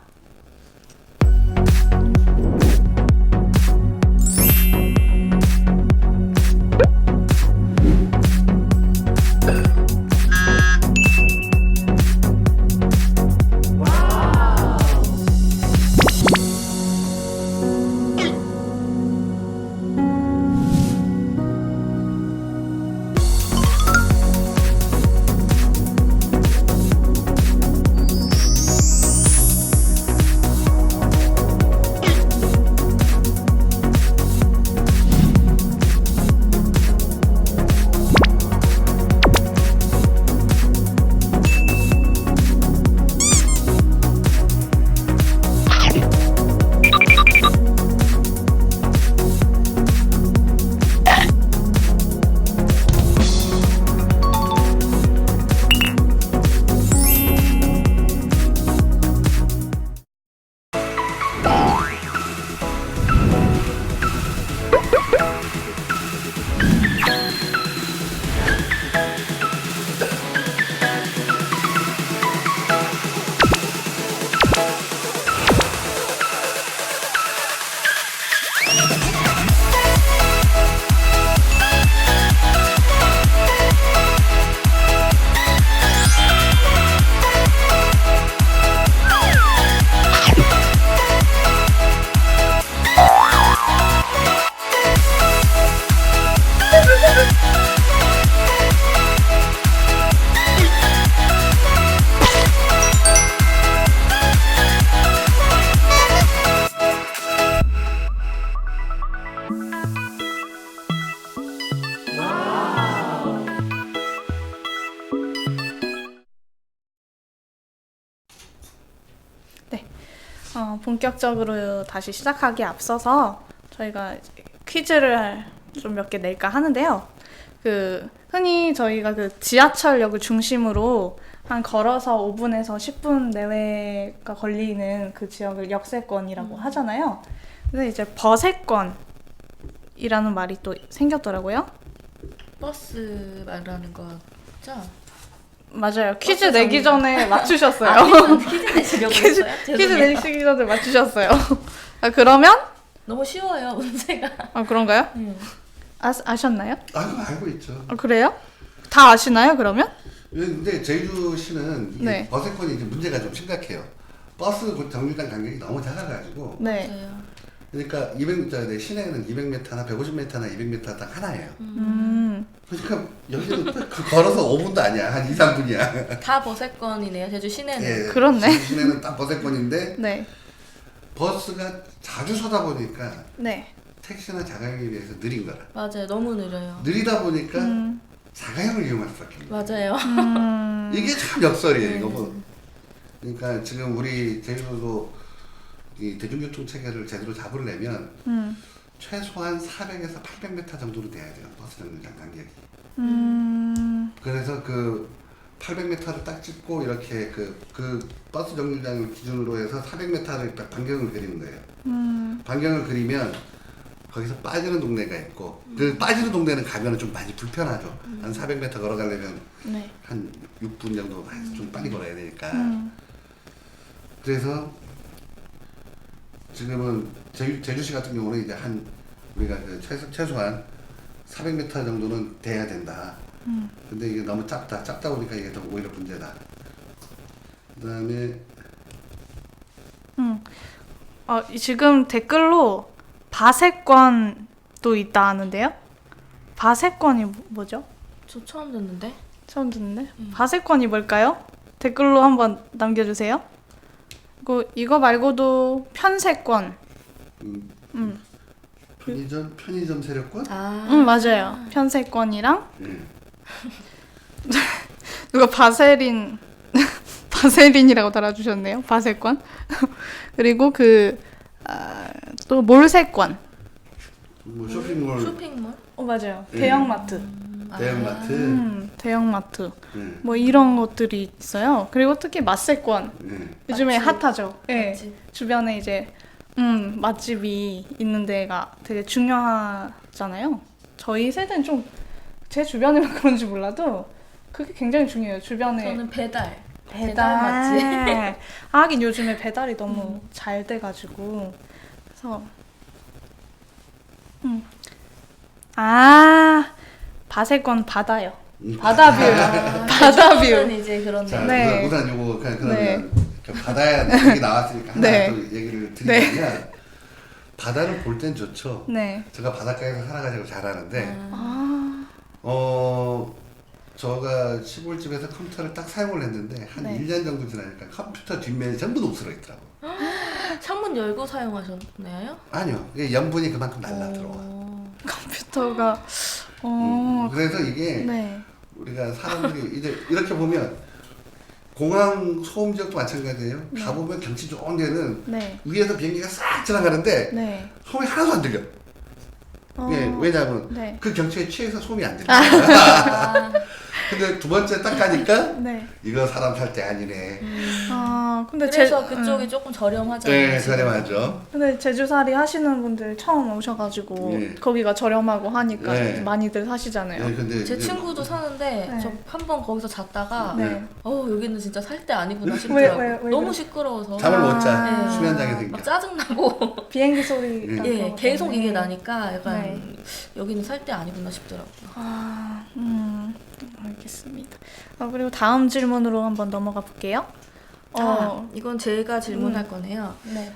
본격적으로 다시 시작하기에 앞서서 저희가 이제 퀴즈를 좀 몇 개 낼까 하는데요. 그 흔히 저희가 그 지하철역을 중심으로 한 걸어서 5분에서 10분 내외가 걸리는 그 지역을 역세권이라고 하잖아요. 근데 이제 버세권이라는 말이 또 생겼더라고요. 버스 말하는 거죠? 맞아요. 퀴즈 버스 내기 전에 맞추셨어요. 아, 퀴즈 내시려고 퀴즈 했어요? 퀴즈 죄송해요. 내기 전에 맞추셨어요. 아, 그러면 너무 쉬워요 문제가. 아 그런가요? 음. 아셨나요? 알고 있죠. 아, 그래요? 다 아시나요? 그러면? 근데 제주시는 이게 네. 버스권이 이제 문제가 좀 심각해요. 버스 정류장 간격이 너무 작아가지고 네. 맞아요. 그러니까 200m 시내에는 200m나 150m나 200m 딱 하나예요. 그러니까 여기는 딱 걸어서 5분도 아니야. 한 2, 3분이야. 다 버세권이네요 제주 시내는. 예, 그렇네. 제주 시내는 딱 버스권인데 네. 버스가 자주 서다 보니까 네. 택시나 자가용에 비해서 느린 거라. 맞아요 너무 느려요. 느리다 보니까 자가용을 이용할 수밖에 없는 거예요. 맞아요. 이게 참 역설이에요, 이거. 그러니까 지금 우리 제주도 이 대중교통 체계를 제대로 잡으려면 최소한 400에서 800m 정도로 돼야 돼요, 버스 정류장 간격이. 그래서 그 800m를 딱 찍고 이렇게 그 버스 정류장을 기준으로 해서 400m를 딱 반경을 그리는 거예요. 반경을 그리면 거기서 빠지는 동네가 있고 그 빠지는 동네는 가면은 좀 많이 불편하죠. 한 400m 걸어가려면 네. 한 6분 정도 좀 빨리 걸어야 되니까. 그래서 지금은 제주시 같은 경우는 이제 한 우리가 그 최소한 400m 정도는 돼야 된다. 근데 이게 너무 작다 보니까 이게 더 오히려 문제다. 그다음에 지금 댓글로 바세권도 있다 하는데요. 바세권이 뭐죠? 저 처음 듣는데. 처음 듣는데. 바세권이 뭘까요? 댓글로 한번 남겨주세요. 그리고 이거 말고도 편세권. 편의점 세력권? 맞아요. 편세권이랑 네. 누가 바세린 바세린이라고 달아주셨네요. 바세권. 그리고 또 몰세권. 뭐 쇼핑몰, 쇼핑몰? 맞아요. 네. 대형마트. 대형마트. 대형마트. 네. 뭐 이런 것들이 있어요. 그리고 특히 맛세권. 네. 요즘에 맛집. 핫하죠. 예. 맛집. 주변에 이제 맛집이 있는 데가 되게 중요하잖아요. 저희 세대는 좀 제 주변에만 그런지 몰라도 그게 굉장히 중요해요. 주변에 저는 배달 배달. 하긴 요즘에 배달이 너무 잘 돼가지고 그래서 바세권 바다요. 바다뷰. 바다뷰. 저는 이제 그런 자, 네. 우선 요거 그러면 네. 바다에 얘기 나왔으니까 하나 네. 또 얘기를 드리면 바다를 볼 땐 좋죠. 네. 제가 바닷가에서 살아가지고 잘 아는데 아. 저가 시골집에서 컴퓨터를 딱 사용을 했는데 한 네. 1년 정도 지나니까 컴퓨터 뒷면이 전부 녹슬어 있더라고. 창문 열고 사용하셨나요? 아니요, 이게 염분이 그만큼 날라 들어와. 컴퓨터가 그래서 이게 네. 우리가 사람들이 이제 이렇게 보면 공항 소음 지역도 마찬가지예요. 가보면 경치 좋은 데는 네. 위에서 비행기가 싹 지나가는데 네. 소음이 하나도 안 들려. 예, 왜냐하면 네. 그 경치에 취해서 소음이 안 들려. 아, 근데 두 번째 딱 가니까 네. 이거 사람 살 때 아니네. 근데 그래서 그쪽이 조금 저렴하잖아요. 네, 지금. 저렴하죠. 근데 제주살이 하시는 분들 처음 오셔가지고 네. 거기가 저렴하고 하니까 네. 많이들 사시잖아요. 네, 근데 제 이제 친구도 사는데 네. 저 한 번 거기서 잤다가 네. 여기는 진짜 살 때 아니구나 왜, 싶더라고요. 왜 너무 그래? 시끄러워서 잠을 못 자. 네. 수면장애니까. 막 짜증나고 비행기 소리. 네. 같은 예 거 계속 때문에. 이게 나니까 약간 네. 여기는 살 때 아니구나 싶더라고요. 알겠습니다. 그리고 다음 질문으로 한번 넘어가 볼게요. 이건 제가 질문할 거네요. 네.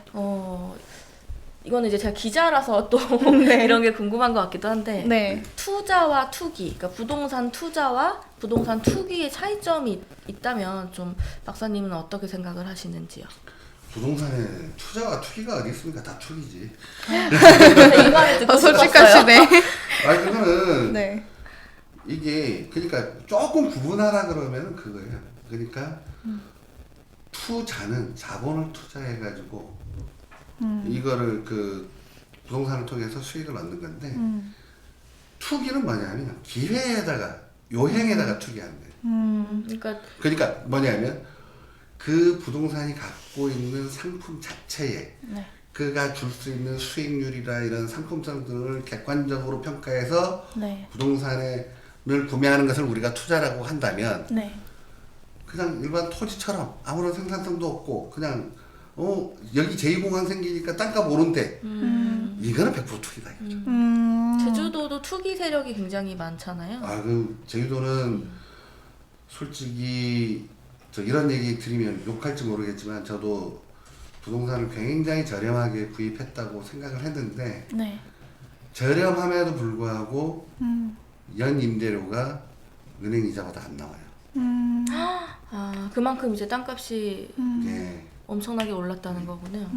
이거는 이제 제가 기자라서 또 이런 게 궁금한 것 같기도 한데 네. 투자와 투기, 그러니까 부동산 투자와 부동산 투기의 차이점이 있다면 좀 박사님은 어떻게 생각을 하시는지요? 부동산에 투자와 투기가 어디 있습니까? 다 투기지. 이 말을 듣고 싶었어요. 솔직하시네. 아니 그거는 네. 이게 그러니까 조금 구분하라 그러면 그거예요. 그러니까 투자는 자본을 투자해가지고 이거를 그 부동산을 통해서 수익을 얻는 건데 투기는 뭐냐면 기회에다가 요행에다가 투기하는 거예요. 그러니까 뭐냐면 그 부동산이 갖고 있는 상품 자체에 네. 그가 줄 수 있는 수익률이나 이런 상품성들을 객관적으로 평가해서 네. 부동산을 구매하는 것을 우리가 투자라고 한다면 네. 그냥 일반 토지처럼 아무런 생산성도 없고 그냥 여기 제2공항 생기니까 땅값 오른데 이거는 100% 투기다 이거죠. 제주도도 투기 세력이 굉장히 많잖아요. 그 제주도는 솔직히 저 이런 얘기 드리면 욕할지 모르겠지만 저도 부동산을 굉장히 저렴하게 구입했다고 생각을 했는데 네. 저렴함에도 불구하고 연 임대료가 은행 이자보다 안 나와요. 아, 그만큼 이제 땅값이 예. 엄청나게 올랐다는 거군요.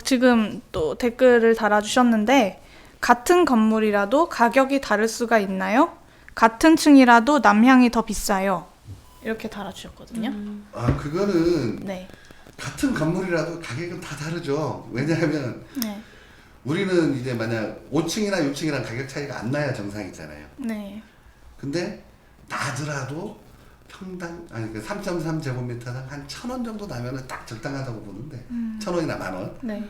지금 또 댓글을 달아주셨는데 같은 건물이라도 가격이 다를 수가 있나요? 같은 층이라도 남향이 더 비싸요. 이렇게 달아주셨거든요. 그거는 네. 같은 건물이라도 가격은 다 다르죠. 왜냐하면 네. 우리는 이제 만약 5층이나 6층이랑 가격 차이가 안 나야 정상이잖아요. 네. 근데 나더라도 평당 그 3.3제곱미터당 한 1,000원 정도 나면은 딱 적당하다고 보는데 1,000원이나 10,000원. 네.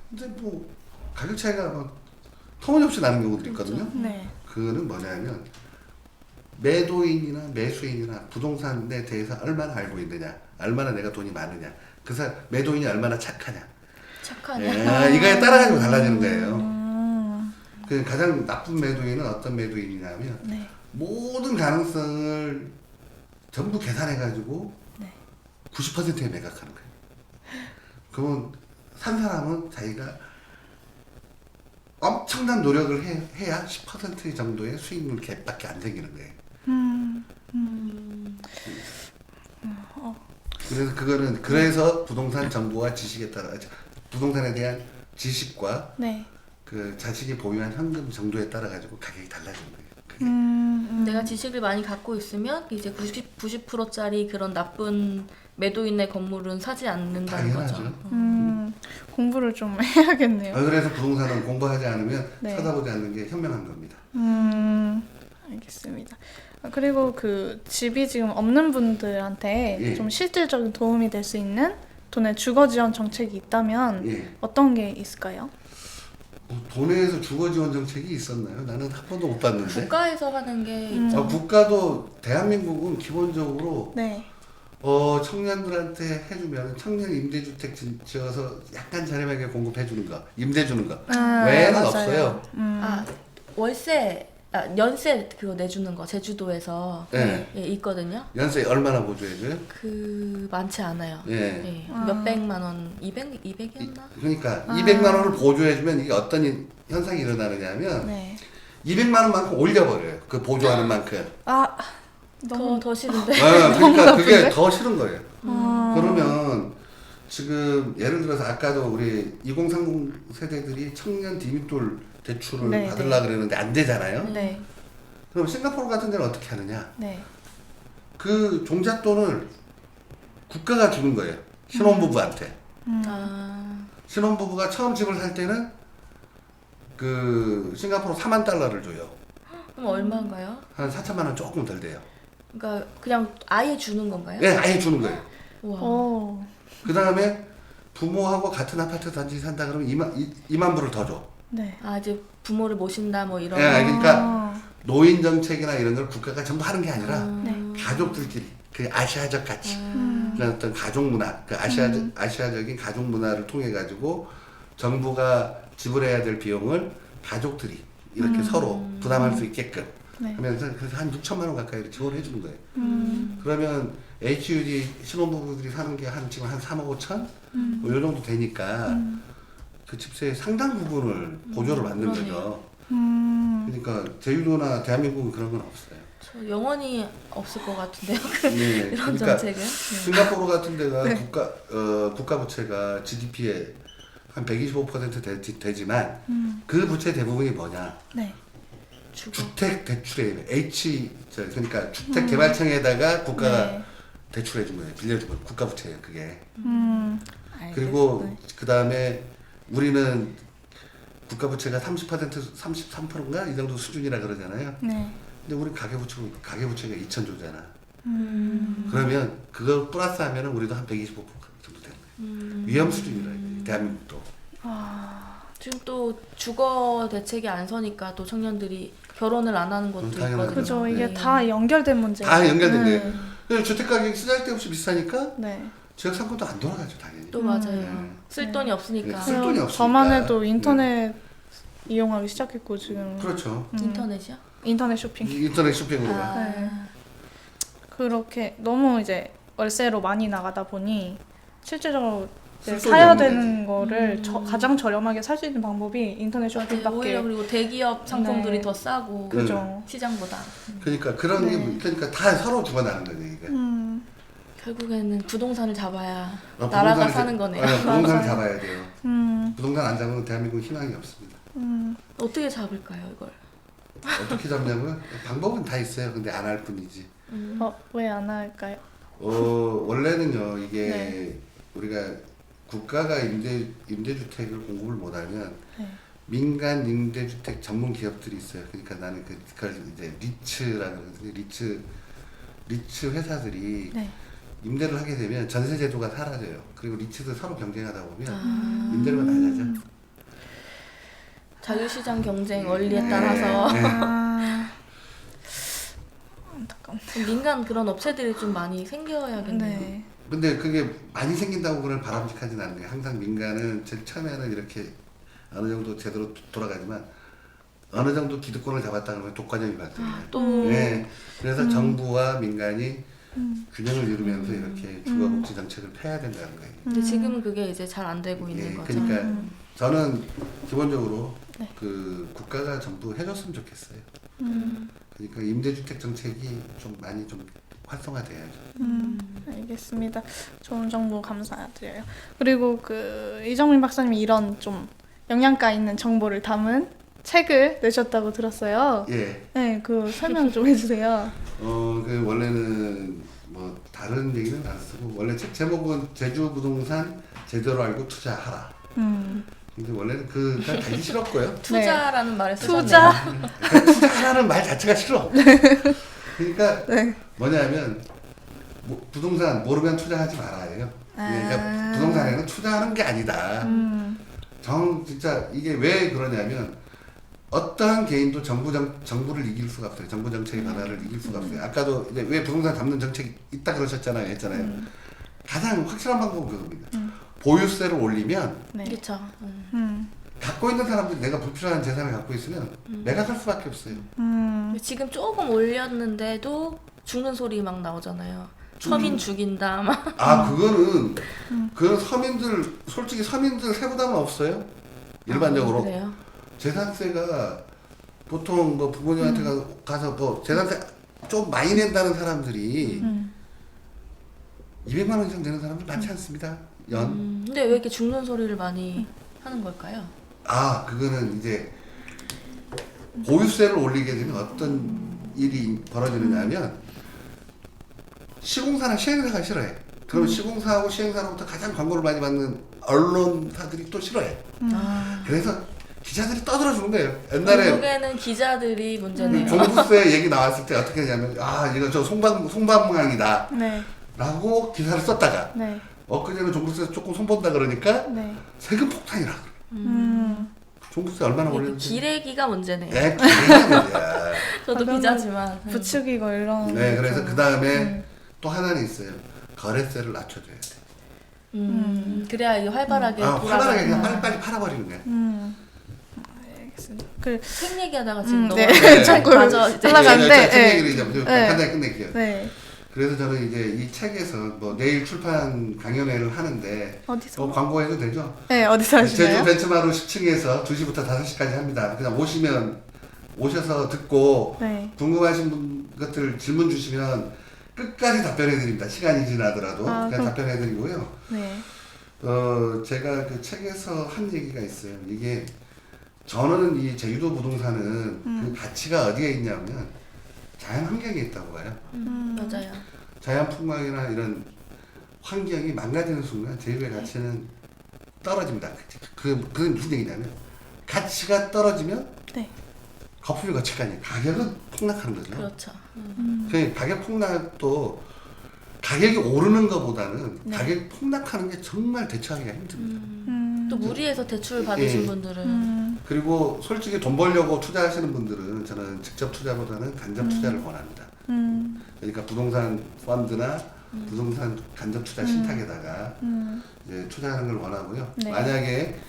근데 뭐 가격 차이가 막 터무니없이 나는 경우도 있거든요. 네. 그거는 뭐냐면 매도인이나 매수인이나 부동산에 대해서 얼마나 알고 있느냐, 얼마나 내가 돈이 많으냐, 그 사람 매도인이 얼마나 착하냐. 착하냐. 이거에 따라가지고 달라지는 거예요. 그 가장 나쁜 매도인은 어떤 매도인이냐면 네. 모든 가능성을 전부 계산해가지고 네. 90%에 매각하는 거예요. 그러면 산 사람은 자기가 엄청난 노력을 해야 10% 정도의 수익률 갭밖에 안 생기는 거예요. 그래서 그거는 그래서 부동산 정보와 지식에 따라 부동산에 대한 지식과 네. 그 자신이 보유한 현금 정도에 따라 가지고 가격이 달라지는 거예요. 그게. 내가 지식을 많이 갖고 있으면 이제 90%짜리 그런 나쁜 매도인의 건물은 사지 않는다는 당연하죠. 거죠. 공부를 좀 해야겠네요. 그래서 부동산은 공부하지 않으면 네. 쳐다보지 않는 게 현명한 겁니다. 알겠습니다. 그리고 그 집이 지금 없는 분들한테 예. 좀 실질적인 도움이 될 수 있는 돈의 주거 지원 정책이 있다면 예. 어떤 게 있을까요? 도내에서 주거 지원 정책이 있었나요? 나는 한 번도 못 봤는데. 국가에서 하는 게 있죠. 국가도 대한민국은 기본적으로 네. 청년들한테 해주면 청년 임대주택 지어서 약간 저렴하게 공급해 주는 거, 임대 주는 거 외에는 맞아요. 없어요. 아, 월세, 연세 그거 내주는 거 제주도에서 네. 예, 있거든요. 연세 얼마나 보조해줘요? 그 많지 않아요. 예. 예, 몇백만 원, 200이었나? 그러니까 200만 원을 보조해주면 이게 어떤 현상이 일어나느냐면 네. 200만 원만큼 올려버려요. 그 보조하는 만큼. 더 싫은데. 그러니까 그게 더 싫은 거예요. 그러면 지금 예를 들어서 아까도 우리 2030 세대들이 청년 디밋돌 대출을 네, 받으려고 그러는데 안 되잖아요. 네. 그럼 싱가포르 같은 데는 어떻게 하느냐? 네. 그 종잣돈을 국가가 주는 거예요. 신혼부부한테. 신혼부부가 처음 집을 살 때는 그 싱가포르 4만 달러를 줘요. 그럼 얼마인가요? 한 4천만 원 조금 덜 돼요. 그러니까 그냥 아예 주는 건가요? 네, 아예 주는 거예요. 와. 오. 그 다음에 부모하고 같은 아파트 단지 산다 그러면 2만 불을 더 줘. 네. 아 이제 부모를 모신다 뭐 이런. 네, 그러니까 노인 정책이나 이런 걸 국가가 전부 하는 게 아니라 네. 가족들끼리 그 아시아적 가치, 그런 어떤 가족 문화, 그 아시아적인 가족 문화를 통해 가지고 정부가 지불해야 될 비용을 가족들이 이렇게 서로 부담할 수 있게끔 네. 하면서 그래서 한 6천만 원 가까이를 지원해 주는 거예요. 그러면 HUD 신혼부부들이 사는 게 지금 한 3억 5천? 뭐 이 정도 되니까 그 집세의 상당 부분을 보조를 받는 거죠. 그러니까 제주도나 대한민국은 그런 건 없어요. 저 영원히 없을 것 같은데요. 네, 이런 그러니까 정책은. 싱가포르 같은 데가 국가 부채가 GDP의 한 125% 되지만 그 부채 대부분이 뭐냐? 네. 주택 대출에 그러니까 주택 개발청에다가 국가가 네. 대출해 준 거예요. 빌려준 거예요. 국가 부채예요, 그게. 알겠어요. 그리고 그 다음에 우리는 국가 부채가 30% 33%인가 이 정도 수준이라 그러잖아요. 네. 근데 우리 가계부채가 2,000조잖아. 그러면 그걸 플러스하면 우리도 한 125% 정도 되는 거예요. 위험 수준이라 이게 대한민국도. 지금 또 주거 대책이 안 서니까 또 청년들이 결혼을 안 하는 것도 당연하죠. 있거든요. 그죠. 이게 네. 다 연결된 문제예요. 다 연결된 거예요. 주택 가격이 쓰잘데없이 비싸니까 네. 지역 상권도 안 돌아가죠 당연히. 또 맞아요. 쓸 돈이 없으니까. 네, 쓸 돈이 없으니까. 저만 해도 인터넷 이용하기 시작했고 지금 그렇죠. 인터넷이요? 인터넷 쇼핑. 인터넷 쇼핑으로. 네. 그렇게 너무 이제 월세로 많이 나가다 보니 실제적으로 이제 쓸 돈이 사야 없는 되는 거를 가장 저렴하게 살 수 있는 방법이 인터넷 맞아요. 쇼핑밖에. 오히려 그리고 대기업 상품들이 네. 더 싸고 그죠. 시장보다. 그러니까 그런 네. 게 그러니까 다 서로 죽어나는 거죠 이게. 결국에는 부동산을 잡아야 아, 나라가 부동산을 사는 거네요. 부동산을 맞아요. 잡아야 돼요. 부동산 안 잡으면 대한민국 희망이 없습니다. 어떻게 잡을까요, 이걸? 어떻게 잡냐면 방법은 다 있어요. 근데 안 할 뿐이지. 왜 안 할까요? 원래는요 이게 네. 우리가 국가가 임대주택을 공급을 못하면 네. 민간 임대주택 전문 기업들이 있어요. 그러니까 나는 그걸 이제 리츠라는 거거든요. 리츠 회사들이 네. 임대를 하게 되면 전세 제도가 사라져요. 그리고 리츠도 서로 경쟁하다 보면 임대료가 낮아져. 자유시장 경쟁 원리에 따라서 안타깝네. 민간 그런 업체들이 좀 많이 생겨야겠네요. 네. 근데 그게 많이 생긴다고 그걸 바람직하진 않은 거예요. 항상 민간은 제일 처음에는 이렇게 어느 정도 제대로 돌아가지만 어느 정도 기득권을 잡았다 그러면 독과점이 발생해요. 또 네. 그래서 정부와 민간이 균형을 이루면서 이렇게 주거복지 정책을 펴야 된다는 거예요. 근데 지금은 그게 이제 잘 안 되고 있는 예, 거죠. 그러니까 저는 기본적으로 네. 그 국가가 전부 해줬으면 좋겠어요. 그러니까 임대주택 정책이 좀 많이 좀 활성화돼야죠. 알겠습니다. 좋은 정보 감사드려요. 그리고 그 이정민 박사님이 이런 좀 영양가 있는 정보를 담은 책을 내셨다고 들었어요. 예. 네, 그 설명 좀 해주세요. 그 원래는 뭐 다른 얘기는 안 쓰고 원래 책 제목은 제주 부동산 제대로 알고 투자하라. 근데 원래는 그가 달기 싫었고요. 투자라는 말을 쓰셨네요. 투자. 투자라는 말 자체가 싫어. 그러니까 뭐냐면 부동산 모르면 투자하지 말아요. 그러니까 부동산에는 투자하는 게 아니다. 진짜 이게 왜 그러냐면 어떠한 개인도 정부를 이길 수가 없어요. 정부 정책의 변화를 이길 수가 없어요. 아까도 이제 왜 부동산 잡는 정책이 있다 그러셨잖아요. 했잖아요. 가장 확실한 방법은 그겁니다. 보유세를 올리면 네. 그렇죠. 갖고 있는 사람들이 내가 불필요한 재산을 갖고 있으면 내가 살 수밖에 없어요. 지금 조금 올렸는데도 죽는 소리 막 나오잖아요. 서민 죽인다 막. 그건 서민들 솔직히 서민들 세보다는 없어요. 일반적으로 그래요? 재산세가 보통 뭐 부모님한테 가서 뭐 재산세 좀 많이 낸다는 사람들이 200만 원 이상 내는 사람들 많지 않습니다. 근데 왜 이렇게 죽는 소리를 많이 하는 걸까요? 그거는 이제 보유세를 올리게 되면 어떤 일이 벌어지느냐면 시공사나 시행사가 싫어해. 그럼 시공사하고 시행사로부터 가장 광고를 많이 받는 언론사들이 또 싫어해. 그래서 기자들이 떠들어 주는 거예요. 옛날에 결국에는 기자들이 문제네요. 종부세 얘기 나왔을 때 어떻게 했냐면 이거 저 송방망이다 네. 라고 기사를 썼다가 네. 엊그제는 종부세 조금 손본다 그러니까 네. 세금 폭탄이라 종부세 얼마나 올렸는지 기레기가 문제네요. 네, 기레기야. 저도 기자지만. 부추기고 이런. 네, 그래서 그 다음에 또 하나는 있어요. 거래세를 낮춰줘야 돼. 그래야 이게 활발하게 활발하게 그냥 돌아가는. 빨리빨리 팔아버리는 거야. 알겠습니다. 책 얘기하다가 지금 네. 너무 자꾸 맞아 이제. 올라가는데, 책 네. 얘기를 이제 네. 간단히 끝낼게요. 네. 그래서 저는 이제 이 책에서 뭐 내일 출판 강연회를 하는데 어디서? 뭐 광고해도 되죠? 네, 어디서 제주 하시나요? 벤츠마루 10층에서 2시부터 5시까지 합니다. 그냥 오셔서 듣고 네. 궁금하신 것들 질문 주시면 끝까지 답변해 드립니다. 시간이 지나더라도 그냥 그럼- 답변해 드리고요. 네. 제가 그 책에서 한 얘기가 있어요. 이게 저는 이 제주도 부동산은 그 가치가 어디에 있냐면 자연 환경에 있다고 봐요. 맞아요. 자연 풍광이나 이런 환경이 망가지는 순간 제주도의 가치는 떨어집니다. 그게 무슨 얘기냐면 가치가 떨어지면 네. 거품이 거칠 거 아니에요. 가격은 폭락하는 거죠. 그렇죠. 그 가격 폭락도 가격이 오르는 것보다는 네. 가격 폭락하는 게 정말 대처하기가 힘듭니다. 또 무리해서 대출 받으신 예. 분들은 그리고 솔직히 돈 벌려고 투자하시는 분들은 저는 직접 투자보다는 간접 투자를 권합니다. 그러니까 부동산 펀드나 부동산 간접 투자 신탁에다가 이제 투자하는 걸 원하고요. 네. 만약에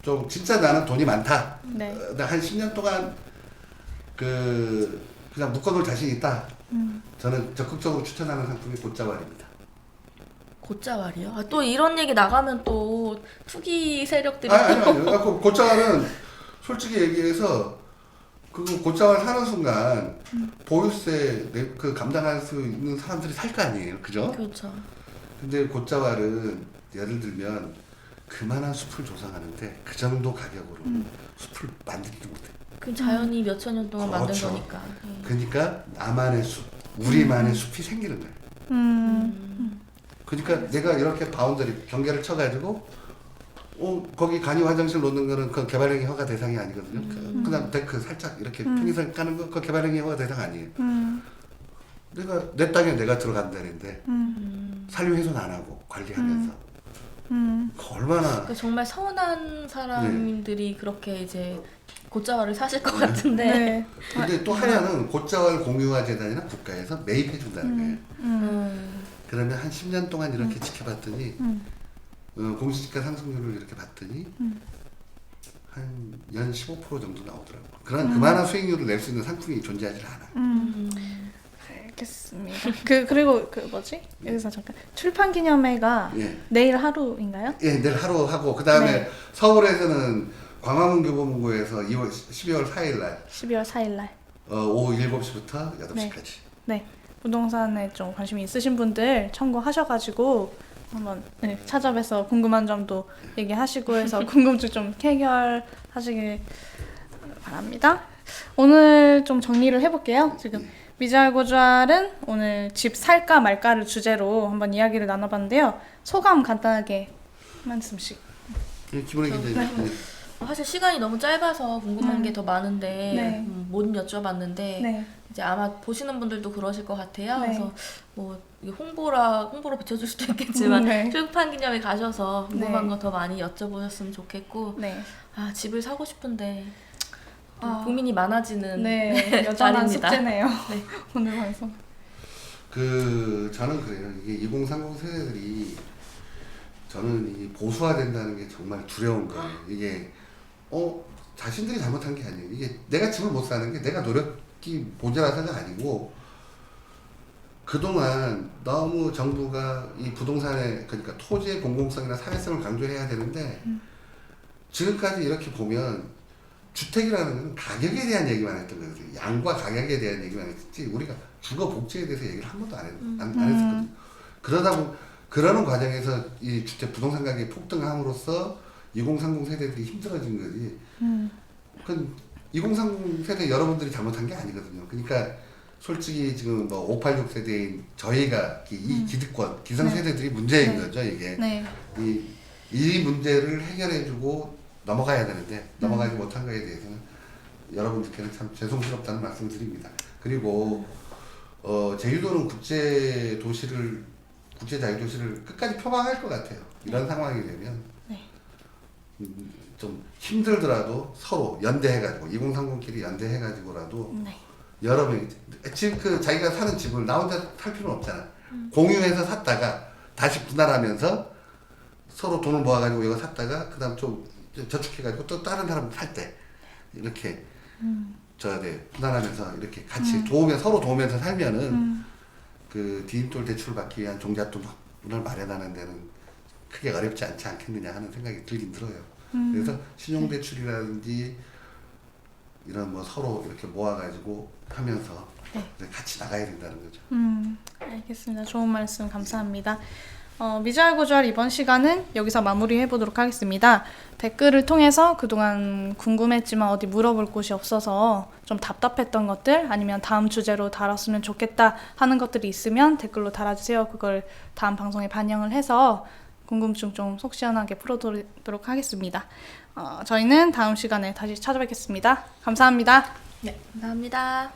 좀 진짜 나는 돈이 많다. 네. 나 한 10년 동안 그냥 묶어놓을 자신 있다. 저는 적극적으로 추천하는 상품이 고짜왈입니다. 곧자왈이요? 아, 또 이런 얘기 나가면 또 투기 세력들이 아니요. 고짜왈은 솔직히 얘기해서 그 고짜왈 사는 순간 보유세 그 감당할 수 있는 사람들이 살 거 아니에요, 그죠? 그렇죠. 근데 고짜왈은 예를 들면 그만한 숲을 조성하는데 그 정도 가격으로 숲을 만들지 못해. 그 자연이 몇천 년 동안 만든 그렇죠. 거니까. 예. 그러니까 나만의 숲, 우리만의 숲이 생기는 거예요. 그러니까 내가 이렇게 바운더리 경계를 쳐가지고 거기 간이 화장실 놓는 거는 그 개발행위 허가 대상이 아니거든요. 그다음 데크 살짝 이렇게 편의상 까는 거 그 개발행위 허가 대상 아니에요. 내가 내 땅에 내가 들어간다는데 산림 훼손 안 하고 관리하면서 그 얼마나 그러니까 정말 선한 사람들이 그렇게 이제 곧자왈을 사실 것 같은데. 네. 근데 또 하나는 고짜왈 공유화 재단이나 국가에서 매입해 준다는 거예요. 그러면 한 10년 동안 이렇게 지켜봤더니 공시지가 상승률을 이렇게 봤더니 한 연 15% 정도 나오더라고요. 그만한 수익률을 낼 수 있는 상품이 존재하지 않아요. 알겠습니다. 그리고 그 뭐지? 여기서 잠깐 출판 기념회가 예. 내일 하루인가요? 예, 내일 하루 하고 그 다음에 네. 서울에서는 광화문 교보문고에서 12월 4일 날 12월 4일 날. 오후 7시부터 8시까지. 네. 네. 부동산에 좀 관심이 있으신 분들 참고하셔가지고 한번 네, 찾아뵈서 궁금한 점도 얘기하시고 해서 궁금증 좀 해결하시길 바랍니다. 오늘 좀 정리를 해볼게요. 지금 미잘고잘은 오늘 집 살까 말까를 주제로 한번 이야기를 나눠봤는데요. 소감 간단하게 한 말씀씩. 예, 김은혜 기자님. 네. 사실 시간이 너무 짧아서 궁금한 게 더 많은데 네. 못 여쭤봤는데 네. 이제 아마 보시는 분들도 그러실 것 같아요. 네. 그래서 뭐 이게 홍보로 비춰줄 수도 있겠지만 네. 출판 기념회 가셔서 궁금한 네. 거 더 많이 여쭤보셨으면 좋겠고 네. 아 집을 사고 싶은데 아. 고민이 많아지는 네. 여전한 날입니다. 숙제네요. 네. 오늘 방송. 저는 그래요. 이게 2030 세대들이 저는 이 보수화된다는 게 정말 두려운 거예요. 이게 자신들이 잘못한 게 아니에요. 이게 내가 집을 못 사는 게 내가 노력이 모자라서가 아니고 그동안 너무 정부가 이 부동산에 그러니까 토지의 공공성이나 사회성을 강조해야 되는데 지금까지 이렇게 보면 주택이라는 건 가격에 대한 얘기만 했던 거거든요. 양과 가격에 대한 얘기만 했지 우리가 주거 복지에 대해서 얘기를 한 번도 안 했었거든요. 그러다 보면 그러는 과정에서 이 주택 부동산 가격이 폭등함으로써 2030 세대들이 힘들어진 거지. 그건 2030 세대 여러분들이 잘못한 게 아니거든요. 그러니까 솔직히 지금 뭐 586 세대인 저희가 이 기득권, 기성 세대들이 문제인 거죠, 이게. 네. 이 문제를 해결해주고 넘어가야 되는데 넘어가지 못한 거에 대해서는 여러분들께는 참 죄송스럽다는 말씀을 드립니다. 그리고 제주도는 국제 자유도시를 끝까지 표방할 것 같아요. 이런 상황이 되면 네. 좀 힘들더라도 서로 연대해가지고 2030끼리 연대해가지고라도 네. 여러 명이 집 자기가 사는 집을 나 혼자 살 필요는 없잖아. 공유해서 샀다가 다시 분할하면서 서로 돈을 모아가지고 이거 샀다가 그다음 좀 저축해가지고 또 다른 사람 살 때 이렇게 분할하면서 이렇게 같이 서로 도우면서 살면은 그 디딤돌 대출을 받기 위한 종잣돈을 마련하는 데는 크게 어렵지 않지 않겠느냐 하는 생각이 들긴 들어요. 그래서 신용대출이라든지 이런 뭐 서로 이렇게 모아가지고 하면서 같이 나가야 된다는 거죠. 알겠습니다. 좋은 말씀 감사합니다. 미잘고잘 이번 시간은 여기서 마무리해 보도록 하겠습니다. 댓글을 통해서 그동안 궁금했지만 어디 물어볼 곳이 없어서 좀 답답했던 것들 아니면 다음 주제로 다뤘으면 좋겠다 하는 것들이 있으면 댓글로 달아주세요. 그걸 다음 방송에 반영을 해서 궁금증 좀 속 시원하게 풀어드리도록 하겠습니다. 저희는 다음 시간에 다시 찾아뵙겠습니다. 감사합니다. 네, 감사합니다.